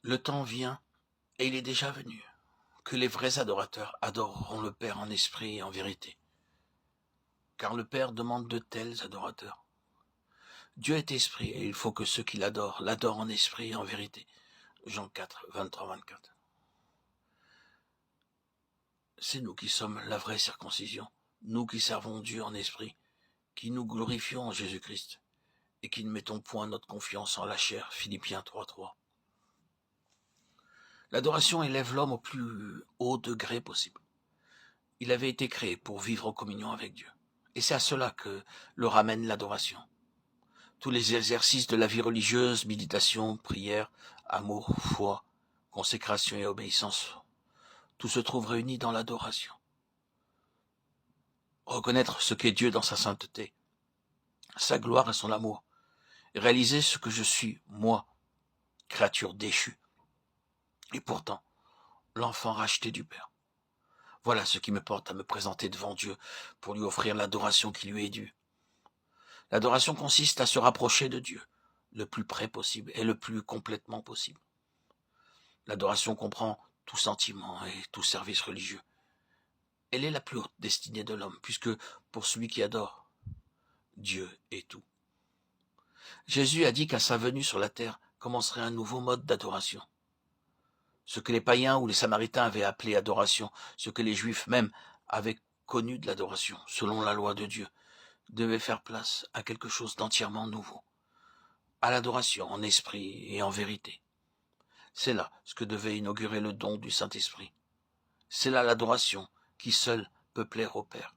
Le temps vient, et il est déjà venu, que les vrais adorateurs adoreront le Père en esprit et en vérité. Car le Père demande de tels adorateurs. Dieu est esprit, et il faut que ceux qui l'adorent en esprit et en vérité. Jean 4, 23-24. C'est nous qui sommes la vraie circoncision, nous qui servons Dieu en esprit, qui nous glorifions en Jésus-Christ, et qui ne mettons point notre confiance en la chair. Philippiens 3.3. L'adoration élève l'homme au plus haut degré possible. Il avait été créé pour vivre en communion avec Dieu. Et c'est à cela que le ramène l'adoration. Tous les exercices de la vie religieuse, méditation, prière, amour, foi, consécration et obéissance, tout se trouve réuni dans l'adoration. Reconnaître ce qu'est Dieu dans sa sainteté, sa gloire et son amour, et réaliser ce que je suis, moi, créature déchue, et pourtant l'enfant racheté du Père. Voilà ce qui me porte à me présenter devant Dieu pour lui offrir l'adoration qui lui est due. L'adoration consiste à se rapprocher de Dieu, le plus près possible et le plus complètement possible. L'adoration comprend tout sentiment et tout service religieux. Elle est la plus haute destinée de l'homme, puisque pour celui qui adore, Dieu est tout. Jésus a dit qu'à sa venue sur la terre commencerait un nouveau mode d'adoration. Ce que les païens ou les samaritains avaient appelé adoration, ce que les juifs même avaient connu de l'adoration, selon la loi de Dieu, devait faire place à quelque chose d'entièrement nouveau, à l'adoration en esprit et en vérité. C'est là ce que devait inaugurer le don du Saint-Esprit. C'est là l'adoration qui seule peut plaire au Père.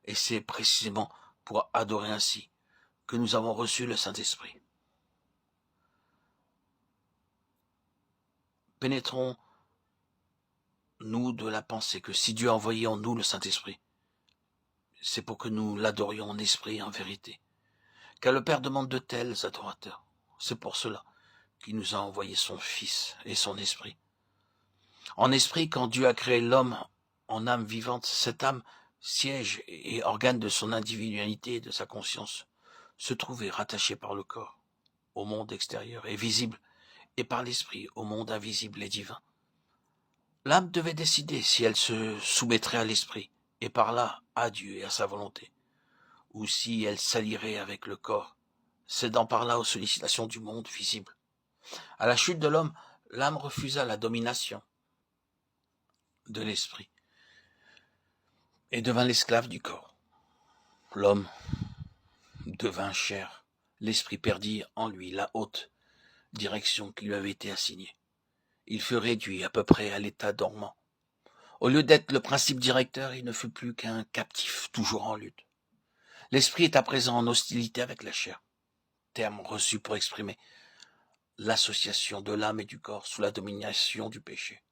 Et c'est précisément pour adorer ainsi que nous avons reçu le Saint-Esprit. Pénétrons-nous de la pensée que si Dieu a envoyé en nous le Saint-Esprit, c'est pour que nous l'adorions en esprit et en vérité. Car le Père demande de tels adorateurs. C'est pour cela qu'il nous a envoyé son Fils et son Esprit. En esprit, quand Dieu a créé l'homme en âme vivante, cette âme, siège et organe de son individualité et de sa conscience, se trouvait rattachée par le corps au monde extérieur et visible, et par l'esprit au monde invisible et divin. L'âme devait décider si elle se soumettrait à l'esprit, et par là à Dieu et à sa volonté, ou si elle s'allierait avec le corps, cédant par là aux sollicitations du monde visible. À la chute de l'homme, l'âme refusa la domination de l'esprit et devint l'esclave du corps. L'homme devint chair, l'esprit perdit en lui la haute direction qui lui avait été assignée. Il fut réduit à peu près à l'état dormant. Au lieu d'être le principe directeur, il ne fut plus qu'un captif, toujours en lutte. L'esprit est à présent en hostilité avec la chair, terme reçu pour exprimer l'association de l'âme et du corps sous la domination du péché.